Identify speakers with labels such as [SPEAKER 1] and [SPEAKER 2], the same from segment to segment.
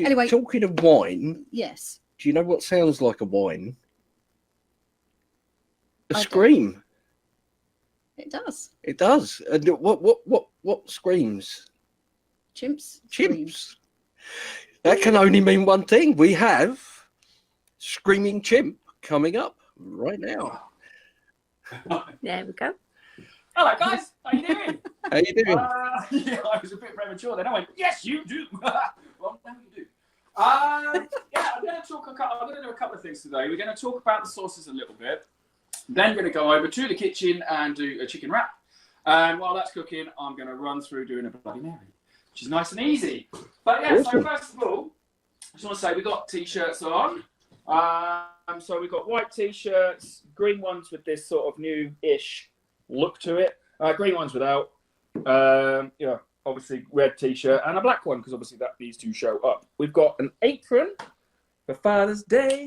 [SPEAKER 1] Anyway,
[SPEAKER 2] talking of wine,
[SPEAKER 1] yes.
[SPEAKER 2] do you know what sounds like a wine? A
[SPEAKER 1] I
[SPEAKER 2] scream.
[SPEAKER 1] It does.
[SPEAKER 2] It does. And what screams?
[SPEAKER 1] Chimps.
[SPEAKER 2] Chimps. That can only mean one thing. We have Screaming Chimp coming up right now.
[SPEAKER 3] There we go.
[SPEAKER 4] Hello, guys. How you doing?
[SPEAKER 2] How you doing?
[SPEAKER 4] Yeah, I was a bit premature then. I went, yes, you do. Well, now you do. Yeah, I'm going to do a couple of things today. We're going to talk about the sauces a little bit. Then going to go over to the kitchen and do a chicken wrap. And while that's cooking, I'm going to run through doing a Bloody Mary, which is nice and easy. But yeah,
[SPEAKER 2] Awesome.
[SPEAKER 4] So first of all, I just want to say we've got T-shirts on. So we've got white T-shirts, green ones with this sort of new-ish look to it. Green ones without. Obviously red T-shirt and a black one because obviously these two show up. We've got an apron for Father's Day.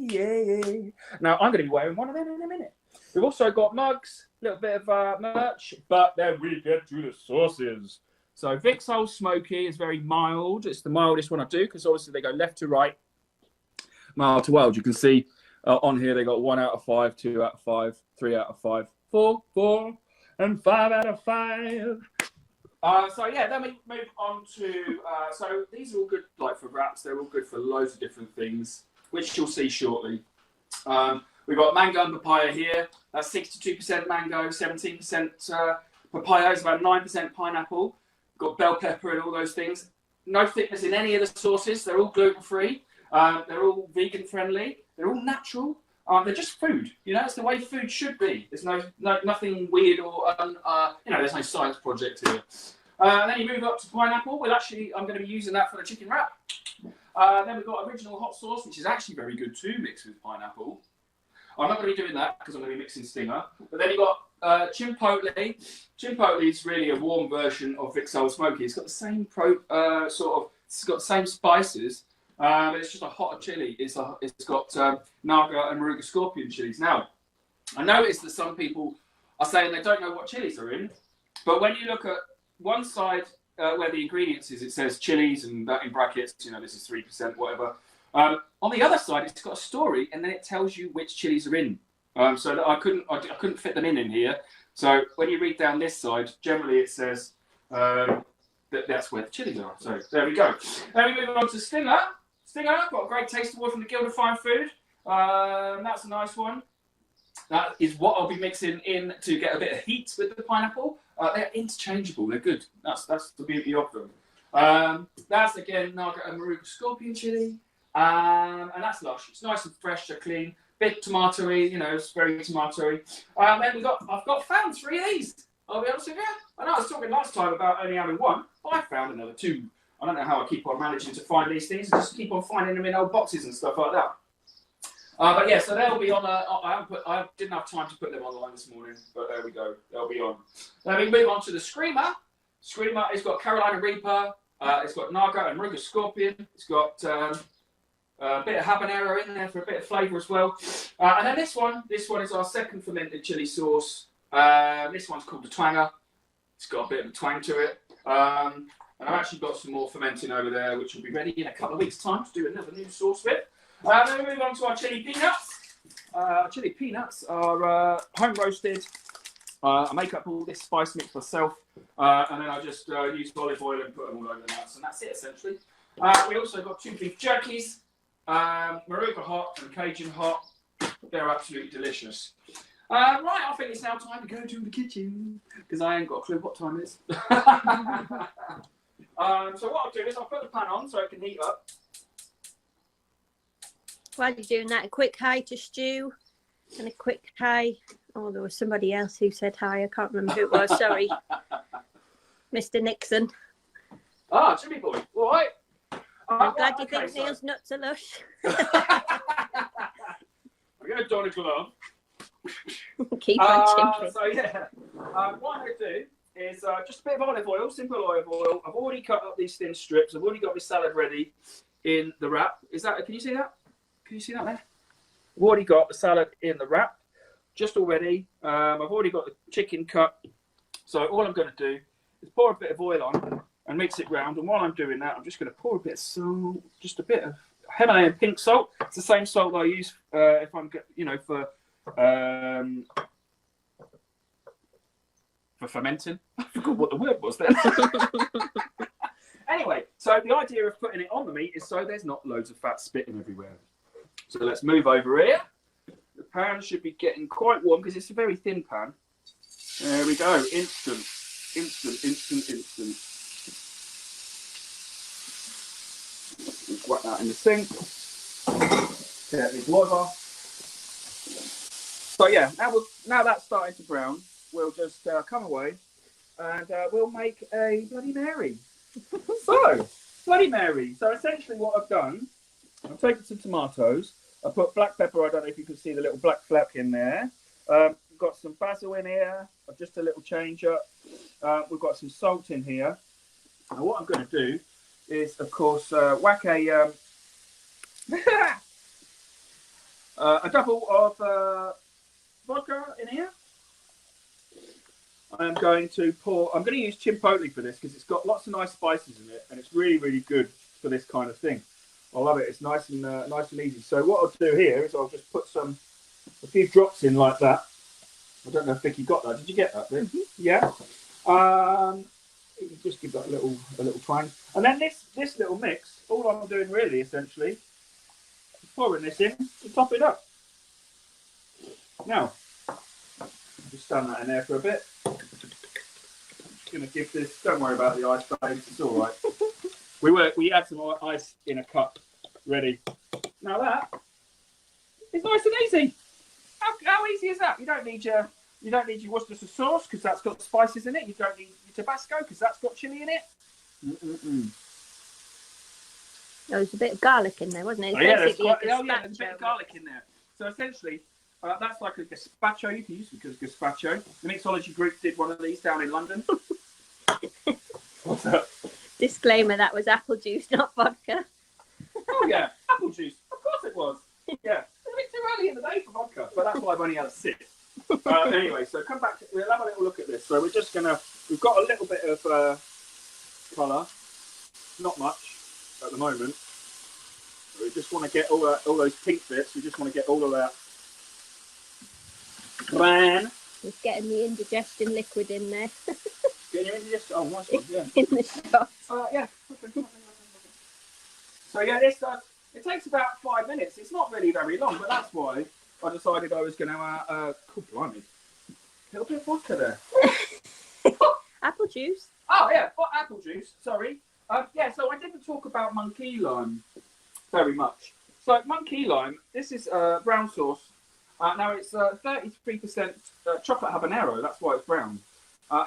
[SPEAKER 4] Yeah. Now I'm going to be wearing one of them in a minute. We've also got mugs, a little bit of merch, but then we get to the sauces. So Vic's Old Smoky is very mild. It's the mildest one I do because obviously they go left to right, mild to wild. You can see on here they got 1 out of 5, 2 out of 5, 3 out of 5, 4, and 5 out of 5. So yeah, then we move on to, so these are all good like for wraps. They're all good for loads of different things, which you'll see shortly. We've got mango and papaya here. That's 62% mango, 17% papaya, is about 9% pineapple. We've got bell pepper and all those things. No thickness in any of the sauces. They're all gluten-free. They're all vegan-friendly. They're all natural. They're just food. You know, it's the way food should be. There's nothing weird or there's no science project here. Then you move up to pineapple. I'm going to be using that for the chicken wrap. Then we've got original hot sauce, which is actually very good too, mixed with pineapple. I'm not going to be doing that because I'm going to be mixing Stinger. But then you've got chipotle. Chipotle is really a warm version of Vic's Old Smoky. It's got the same it's got the same spices. But it's just a hotter chili. It's got Naga and Maruga scorpion chilies. Now, I noticed that some people are saying they don't know what chilies are in, but when you look at one side where the ingredients is, it says chilies and that in brackets, this is 3%, whatever. On the other side, it's got a story, and then it tells you which chilies are in. So that I couldn't fit them in here. So when you read down this side, generally it says that's where the chilies are. So there we go. Then we move on to Stinger. Stinger, got a great taste award from the Guild of Fine Food. That's a nice one. That is what I'll be mixing in to get a bit of heat with the pineapple. They're interchangeable. They're good. That's the beauty of them. That's again Naga and Maruga scorpion chili, and that's lush. It's nice and fresh, so clean. Bit tomatoey, it's very tomatoey. Then I've found 3 of these. I'll be honest with you. I know I was talking last time about only having 1, but I found another 2. I don't know how I keep on managing to find these things. I just keep on finding them in old boxes and stuff like that. But yeah, so they'll be on. I didn't have time to put them online this morning, but there we go. They'll be on. Then we move on to the Screamer. Screamer has got Carolina Reaper. It's got Naga and Maruga scorpion. It's got a bit of habanero in there for a bit of flavour as well. And then this one is our second fermented chili sauce. This one's called the Twanger. It's got a bit of a twang to it. And I've actually got some more fermenting over there, which will be ready in a couple of weeks' time to do another new sauce with. Then we move on to our chili peanuts. Chili peanuts are home roasted. I make up all this spice mix myself, and then I just use olive oil and put them all over the nuts, and that's it essentially. We also got 2 beef jerkies, Maruga hot and Cajun hot. They're absolutely delicious. Right, I think it's now time to go to the kitchen because I ain't got a clue what time it is. So what I'll do is I'll put the pan on so it can heat up.
[SPEAKER 3] While you're doing that, a quick hi to Stu and a quick hi. Oh, there was somebody else who said hi. I can't remember who it was. Sorry. Mr. Nixon.
[SPEAKER 4] Ah, Jimmy boy. All right.
[SPEAKER 3] I'm glad you think Neil's nuts are lush.
[SPEAKER 4] I'm going to don a glove.
[SPEAKER 3] Keep on chimping.
[SPEAKER 4] So yeah, what I'm going to do is just a bit of olive oil, simple olive oil. I've already cut up these thin strips. I've already got my salad ready in the wrap. Can you see that? Can you see that there? I've already got the salad in the wrap, just already. I've already got the chicken cut. So all I'm going to do is pour a bit of oil on, and mix it round. And while I'm doing that, I'm just going to pour a bit of salt, just a bit of Himalayan pink salt. It's the same salt that I use if I'm, for fermenting. I forgot what the word was then. Anyway, so the idea of putting it on the meat is so there's not loads of fat spitting everywhere. So let's move over here. The pan should be getting quite warm because it's a very thin pan. There we go. Instant. Whack that in the sink. Get the blood off. So yeah, now that's starting to brown, we'll just come away and we'll make a Bloody Mary. So, Bloody Mary. So essentially what I've done, I've taken some tomatoes, I put black pepper, I don't know if you can see the little black fleck in there. Got some basil in here, just a little change up. We've got some salt in here. Now what I'm going to do is, of course, whack a double of vodka in here. I'm going to use chipotle for this because it's got lots of nice spices in it and it's really, really good for this kind of thing. I love it. It's nice and easy. So what I'll do here is I'll just put a few drops in like that. I don't know if Vicky got that. Did you get that, Vic? Mm-hmm. Yeah. You can just give that a little twang. And then this little mix, all I'm doing really essentially is pouring this in to top it up. Now, just stand that in there for a bit. Just going to give this, don't worry about the ice, babes, it's all right. We had some ice in a cup ready. Now that is nice and easy. How easy is that? You don't need your Worcestershire sauce because that's got spices in it. You don't need your Tabasco because that's got chili in it.
[SPEAKER 3] There was a bit of garlic in there, wasn't it?
[SPEAKER 4] There's a bit of garlic in there. So essentially, that's like a gazpacho. You can use it because gazpacho. The mixology group did one of these down in London. What's up?
[SPEAKER 3] Disclaimer: that was apple juice, not vodka.
[SPEAKER 4] Oh yeah, apple juice. Of course it was. Yeah, it's a bit too early in the day for vodka, but that's why I've only had a sip. Anyway, so come back. We'll have a little look at this. So we've got a little bit of colour, not much at the moment. We just want to get all those pink bits. We just want to get all of that bran.
[SPEAKER 3] Just getting the indigestion liquid in there.
[SPEAKER 4] Getting your indigestion. Oh, nice one. Yeah.
[SPEAKER 3] In the shot.
[SPEAKER 4] Yeah. So yeah, this it takes about 5 minutes. It's not really very long, but that's why I decided I was going to blimey, a little bit of vodka there.
[SPEAKER 3] Apple juice.
[SPEAKER 4] Oh yeah, apple juice. Sorry. So I didn't talk about monkey lime very much. So monkey lime. This is brown sauce. Now it's 33% chocolate habanero. That's why it's brown.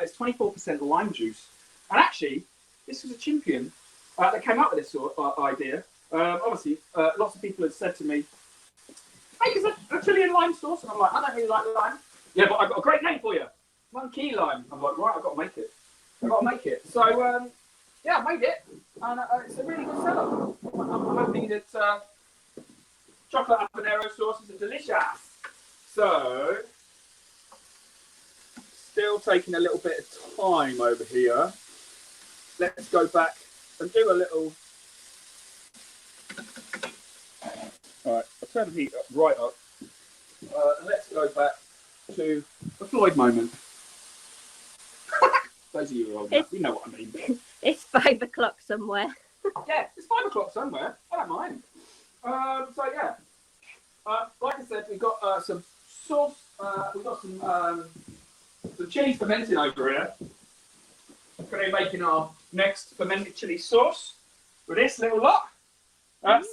[SPEAKER 4] It's 24% lime juice. And actually, this was a champion that came up with this idea. Obviously, lots of people have said to me, "Make us a chili and lime sauce," and I'm like, "I don't really like lime." Yeah, but I've got a great name for you, monkey lime. I'm like, right, I've got to make it. So yeah, I made it, and it's a really good seller. I'm happy that chocolate habanero sauces are delicious. So, still taking a little bit of time over here. Let's go back and do a little. All right, I'll turn the heat right up. Let's go back to the Floyd moment. Those of you who are old enough, you know what I mean.
[SPEAKER 3] It's 5 o'clock somewhere.
[SPEAKER 4] Yeah, it's 5 o'clock somewhere. I don't mind. So yeah, like I said, we've got some sauce. We've got some chili fermenting over here. We're going to be making our next fermented chili sauce with this little lot. That's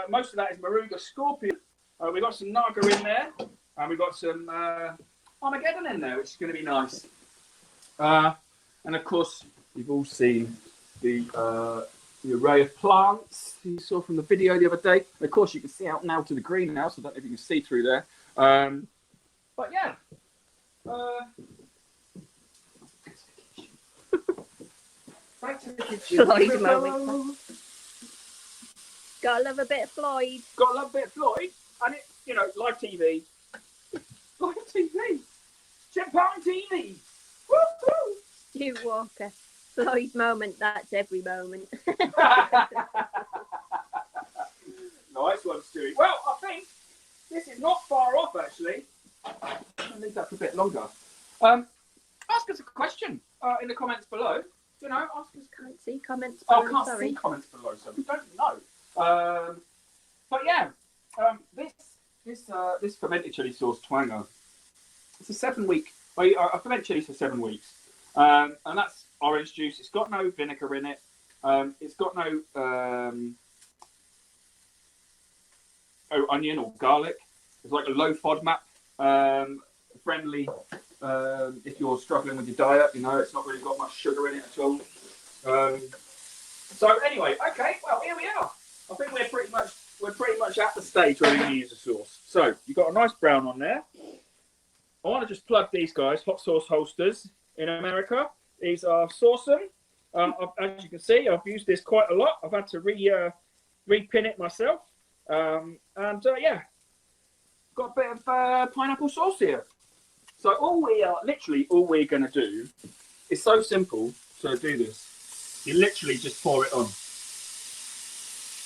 [SPEAKER 4] most of that is Moruga Scorpion. We've got some Naga in there, and we've got some Armageddon in there, which is going to be nice. And of course, you've all seen the array of plants you saw from the video the other day. And of course, you can see out now to the greenhouse. I don't know if you can see through there. But yeah. Back to the kitchen.
[SPEAKER 3] Floyd moment. Gotta love a bit of Floyd.
[SPEAKER 4] Gotta love a bit of Floyd. And it, live TV. Live TV. Chip TV. Woo-hoo.
[SPEAKER 3] Stu Walker. Floyd moment, that's every moment.
[SPEAKER 4] Nice one, Stewie. Well, I think this is not far off, actually. I'll leave that for a bit longer. Ask us a question in the comments below. You know, ask us.
[SPEAKER 3] Can't see comments.
[SPEAKER 4] Oh,
[SPEAKER 3] below,
[SPEAKER 4] can't
[SPEAKER 3] sorry.
[SPEAKER 4] see comments below, so we don't know. But yeah, this fermented chili sauce twanger. It's a 7-week. I ferment chilies for 7 weeks, and that's orange juice. It's got no vinegar in it. It's got no onion or garlic. It's like a low FODMAP friendly. If you're struggling with your diet, you know, it's not really got much sugar in it at all. So anyway, okay, well here we are. I think we're pretty much at the stage where we can use the sauce. So you've got a nice brown on there. I want to just plug these guys, hot sauce holsters in America. These are Sauceum. As you can see, I've used this quite a lot. I've had to repin it myself. Yeah, got a bit of pineapple sauce here. So all we're going to do is so simple to do this. You literally just pour it on.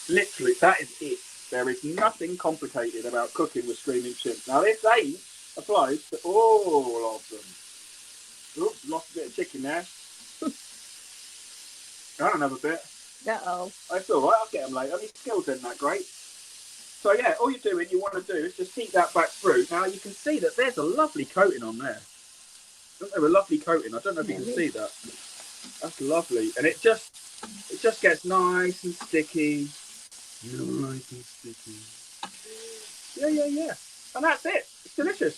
[SPEAKER 4] Literally, that is it. There is nothing complicated about cooking with screaming chimp. Now this age applies to all of them. Oops, lost a bit of chicken there. I don't have a bit.
[SPEAKER 3] Uh-oh.
[SPEAKER 4] That's all right, I'll get them later. My skills aren't that great. So yeah, all you want to do is just heat that back through. Now you can see that there's a lovely coating on there. Isn't there a lovely coating? I don't know if you can see that. That's lovely. And it just gets nice and sticky. Nice and sticky. Yeah. And that's it. It's delicious.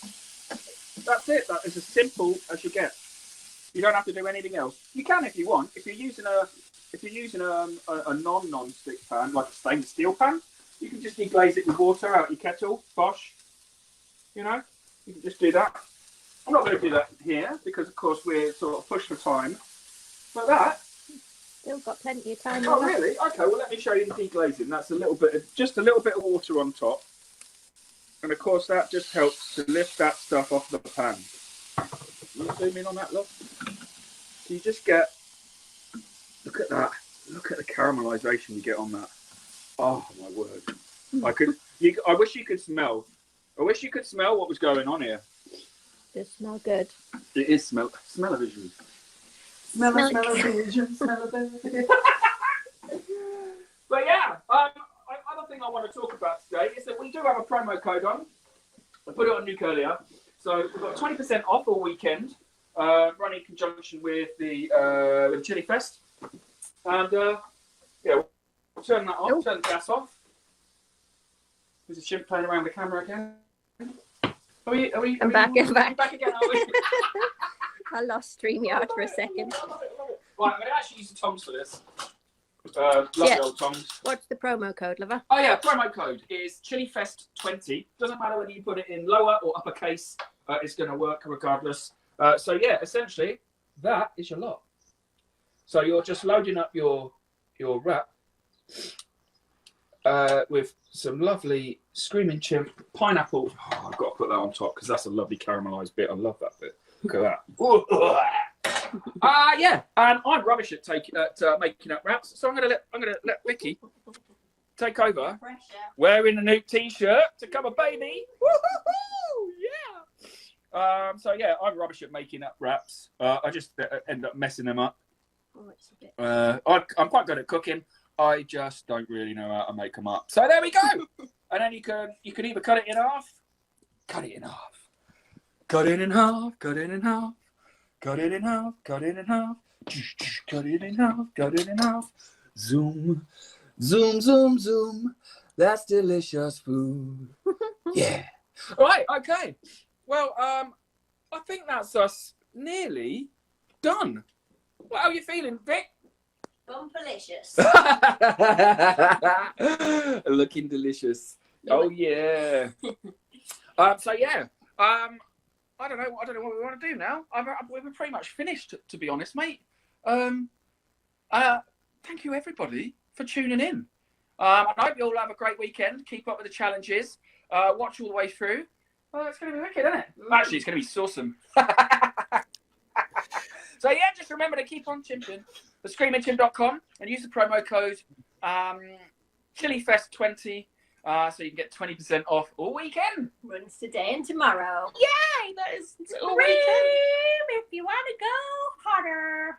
[SPEAKER 4] That's it. That is as simple as you get. You don't have to do anything else. You can if you want. If you're using a non-stick pan, like a stainless steel pan, you can just deglaze it with water out your kettle. Bosh. You know, you can just do that. I'm not going to do that here because, of course, we're sort of pushed for time. But that.
[SPEAKER 3] Still got plenty of time.
[SPEAKER 4] Oh, really? Okay. Well, let me show you the deglazing. That's just a little bit of water on top, and of course that just helps to lift that stuff off the pan. Can you zoom in on that, look? So you just get. Look at that. Look at the caramelization you get on that. Oh my word! I wish you could smell. I wish you could smell what was going on here.
[SPEAKER 3] Does smell good.
[SPEAKER 4] It is smell-o-vision. Smell-o-vision. Smell-o-vision. But yeah, other thing I want to talk about today is that we do have a promo code on. I put it on Nuke earlier, so we've got 20% off all weekend, running in conjunction with the Chili Fest, and yeah. Turn that off, turn the gas off. There's a chimp playing around with the camera again.
[SPEAKER 3] I'm back
[SPEAKER 4] again, are we?
[SPEAKER 3] I lost StreamYard for a second.
[SPEAKER 4] Right, I'm going to actually use the tongs for this. Lovely old tongs.
[SPEAKER 3] What's the promo code, lover?
[SPEAKER 4] Oh yeah, promo code is ChiliFest20. Doesn't matter whether you put it in lower or uppercase, it's going to work regardless. So yeah, essentially, that is your lot. So you're just loading up your wrap with some lovely Screaming Chimp pineapple. Oh, I've got to put that on top because that's a lovely caramelised bit. I love that bit. Look at that. Yeah, and I'm rubbish at making up wraps, so I'm gonna let Vicky take over.
[SPEAKER 1] Pressure.
[SPEAKER 4] Wearing a new T-shirt to come a baby. Woo-hoo-hoo! Yeah. So yeah, I'm rubbish at making up wraps. I just end up messing them up.
[SPEAKER 3] Oh, it's a bit...
[SPEAKER 4] I'm quite good at cooking. I just don't really know how to make them up. So there we go. And then you can either cut it in half, cut it in half, cut it in half, cut it in half, cut it in half, cut it in half, cut it in half, cut it in half. Zoom, zoom, zoom, zoom. That's delicious food. Yeah. Right. Okay. Well, I think that's us nearly done. Well, how are you feeling, Vic?
[SPEAKER 1] Bumpalicious.
[SPEAKER 4] Looking delicious. Oh yeah. So yeah. I don't know what we want to do now. We're pretty much finished, to be honest, mate. Thank you everybody for tuning in. I hope you all have a great weekend. Keep up with the challenges. Watch all the way through. It's going to be wicked, isn't it? Actually, it's going to be awesome. So yeah, just remember to keep on chimping. The screamingchimp.com and use the promo code ChiliFest20 so you can get 20% off all weekend.
[SPEAKER 1] Runs today and tomorrow.
[SPEAKER 4] Yay! That is all
[SPEAKER 1] Scream
[SPEAKER 4] weekend.
[SPEAKER 1] if you want to go harder.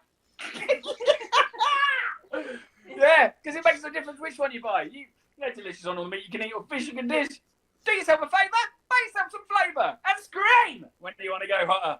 [SPEAKER 4] Yeah, because it makes no difference which one you buy. They're delicious on all the meat you can eat or fish you can dish. Do yourself a favour, buy yourself some flavour and scream when you want to go hotter.